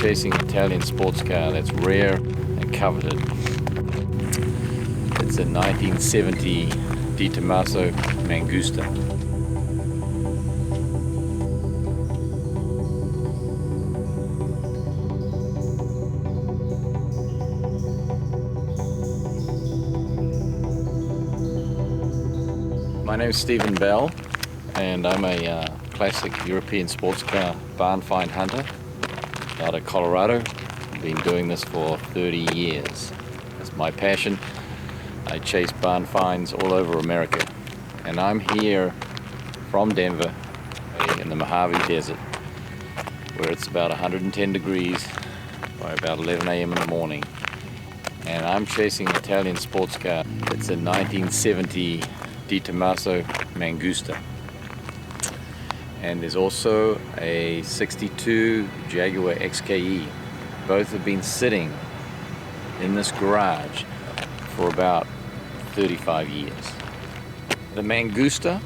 chasing an Italian sports car that's rare and coveted. It's a 1970 Detomaso Mangusta. My name is Stephen Bell, and I'm a classic European sports car barn find hunter out of Colorado. I've been doing this for 30 years. It's my passion. I chase barn finds all over America, and I'm here from Denver in the Mojave Desert, where it's about 110 degrees by about 11 a.m. in the morning, and I'm chasing an Italian sports car. It's a 1970 Detomaso Mangusta, and there's also a 62 Jaguar XKE. Both have been sitting in this garage for about 35 years. The Mangusta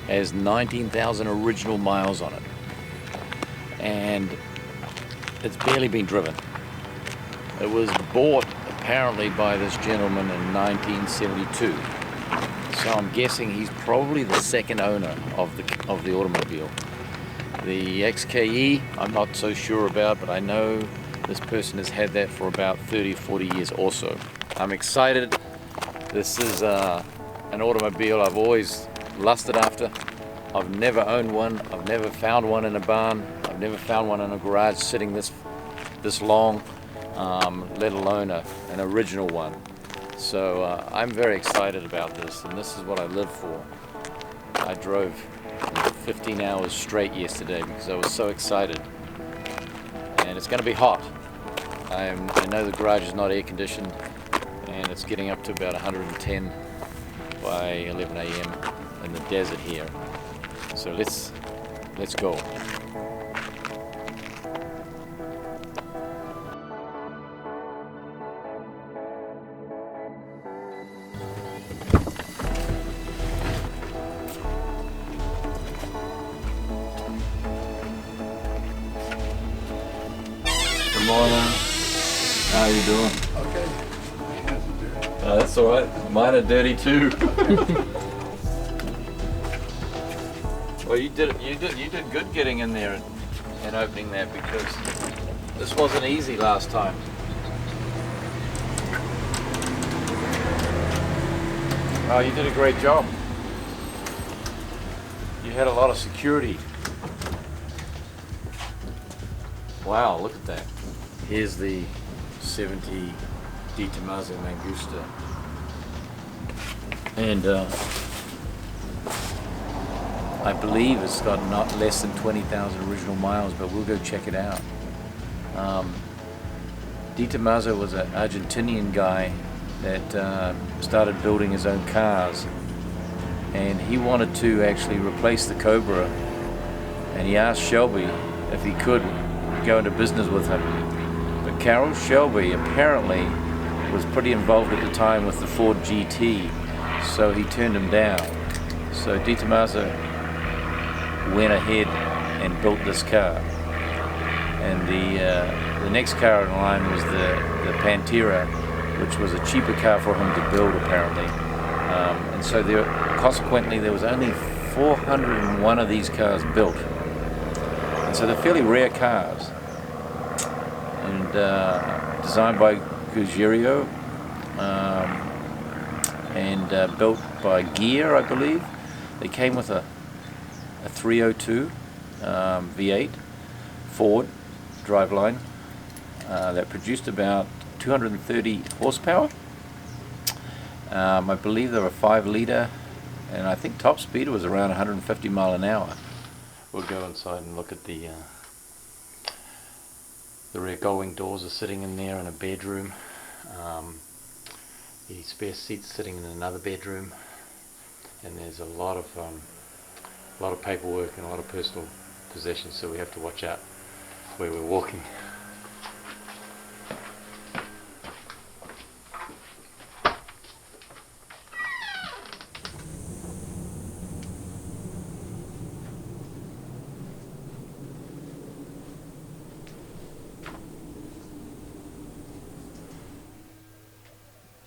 has 19,000 original miles on it, and it's barely been driven. It was bought apparently by this gentleman in 1972. So I'm guessing he's probably the second owner of the automobile. The XKE, I'm not so sure about, but I know this person has had that for about 30 or 40 years also. I'm excited. This is an automobile I've always lusted after. I've never owned one. I've never found one in a barn. I've never found one in a garage sitting this long, let alone an original one. So I'm very excited about this, and this is what I live for. I drove 15 hours straight yesterday because I was so excited. And it's going to be hot. I know the garage is not air conditioned, and it's getting up to about 110 by 11 a.m. in the desert here. So let's go. Good morning. How are you doing? Okay. That's all right. Mine are dirty too. Well, you did good getting in there and opening that, because this wasn't easy last time. Oh, you did a great job. You had a lot of security. Wow, look at that. Here's the 70 Detomaso Mangusta. And I believe it's got not less than 20,000 original miles, but we'll go check it out. Detomaso was an Argentinian guy that started building his own cars, and he wanted to actually replace the Cobra, and he asked Shelby if he could go into business with him. But Carroll Shelby apparently was pretty involved at the time with the Ford GT, so he turned him down. So Detomaso went ahead and built this car, and the next car in line was the Pantera, which was a cheaper car for him to build apparently, and so consequently there was only 401 of these cars built, and so they're fairly rare cars, and designed by Guerriero, and built by Gear, I believe. They came with a 302 V8 Ford driveline that produced about 230 horsepower. I believe they were 5-liter, and I think top speed was around 150 mile an hour. We'll go inside and look at the rear gull-wing doors are sitting in there in a bedroom. The spare seats sitting in another bedroom, and there's a lot of paperwork and a lot of personal possessions, so we have to watch out where we're walking.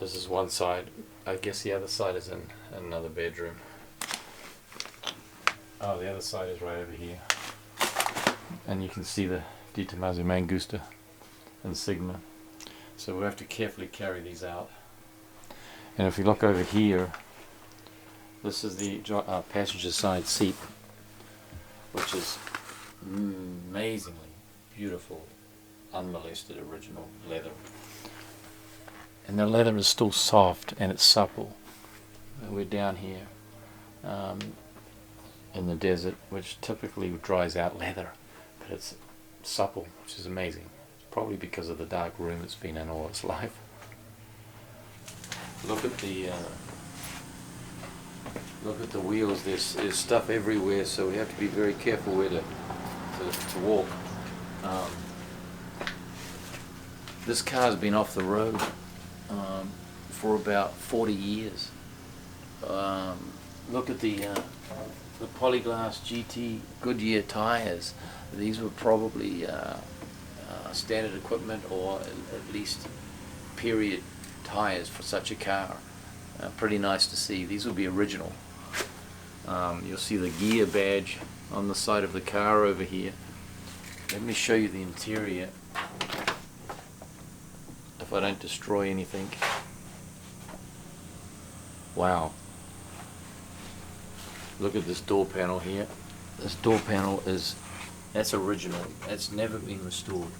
This is one side. I guess the other side is in another bedroom. Oh, the other side is right over here. And you can see the Detomaso Mangusta insignia. So we'll have to carefully carry these out. And if you look over here, this is the passenger side seat, which is amazingly beautiful, unmolested original leather. And the leather is still soft and it's supple. And we're down here in the desert, which typically dries out leather, but it's supple, which is amazing. Probably because of the dark room it's been in all its life. Look at the wheels. There's stuff everywhere, so we have to be very careful where to walk. This car's been off the road for about 40 years. Look at the Polyglass GT Goodyear tires. These were probably standard equipment, or at least period tires for such a car. Pretty nice to see. These will be original. You'll see the gear badge on the side of the car over here. Let me show you the interior, if I don't destroy anything. Wow. Look at this door panel here. This door panel that's original. It's never been restored.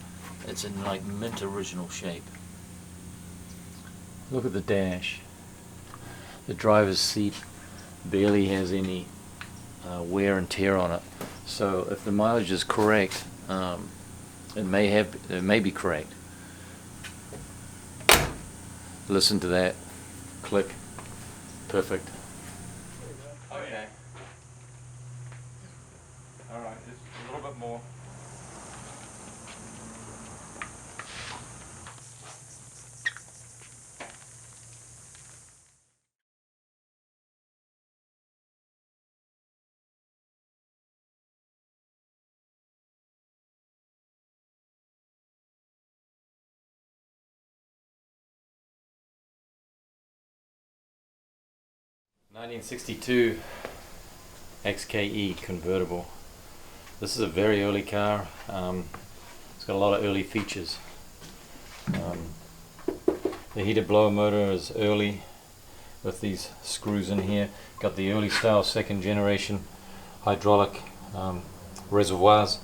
It's in like mint original shape. Look at the dash. The driver's seat barely has any wear and tear on it. So if the mileage is correct, it may be correct. Listen to that click. Perfect. Okay. All right, just a little bit more. '62 XKE convertible. This is a very early car. It's got a lot of early features. The heated blower motor is early with these screws in here. Got the early style second generation hydraulic reservoirs.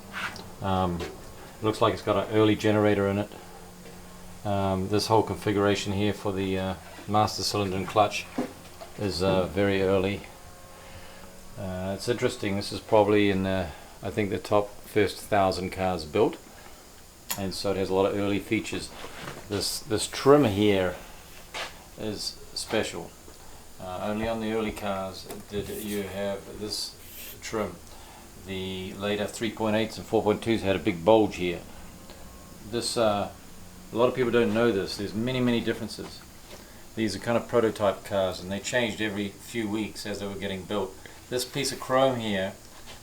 Looks like it's got an early generator in it. This whole configuration here for the master cylinder and clutch is very early. It's interesting. This is probably in I think the top first 1,000 cars built, and so it has a lot of early features. This trim here is special. Only on the early cars did you have this trim. The later 3.8s and 4.2s had a big bulge here. This a lot of people don't know this. There's many differences. These are kind of prototype cars, and they changed every few weeks as they were getting built. This piece of chrome here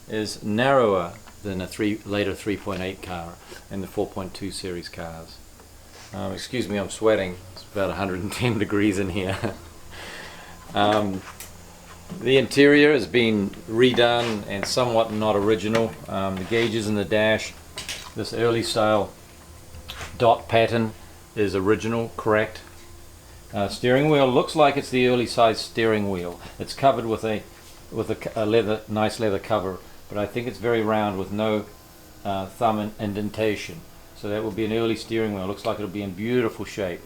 is narrower than a later 3.8 car and the 4.2 series cars. Excuse me, I'm sweating. It's about 110 degrees in here. The interior has been redone and somewhat not original. The gauges in the dash, this early style dot pattern is original, correct. Steering wheel looks like it's the early size steering wheel. It's covered with a nice leather cover, but I think it's very round with no thumb indentation. So that will be an early steering wheel. Looks like it'll be in beautiful shape.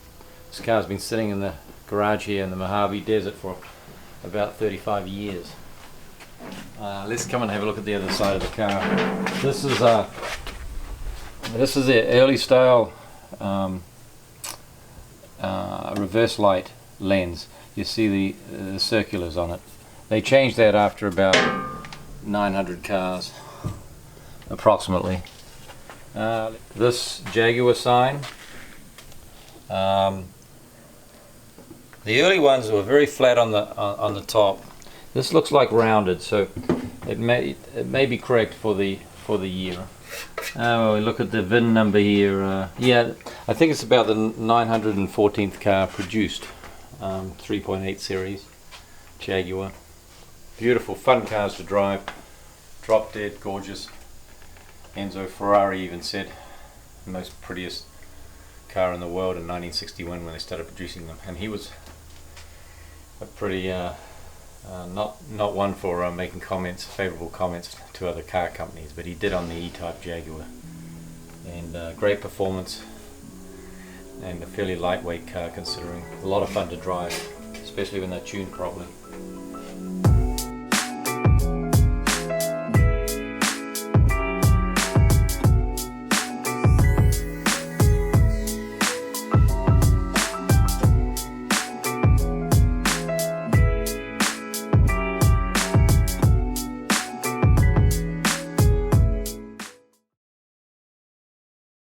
This car's been sitting in the garage here in the Mojave Desert for about 35 years. Let's come and have a look at the other side of the car. This is the early style reverse light lens. You see the circulars on it. They changed that after about 900 cars approximately. This Jaguar sign, the early ones were very flat on the top. This looks like rounded, so it may be correct for the year. We look at the VIN number here. Yeah, I think it's about the 914th car produced. 3.8 series Jaguar. Beautiful, fun cars to drive. Drop dead gorgeous. Enzo Ferrari even said the most prettiest car in the world in 1961 when they started producing them, and he was a pretty not one for making favorable comments to other car companies, but he did on the E-type Jaguar. And great performance, and a fairly lightweight car considering. A lot of fun to drive, especially when they're tuned properly.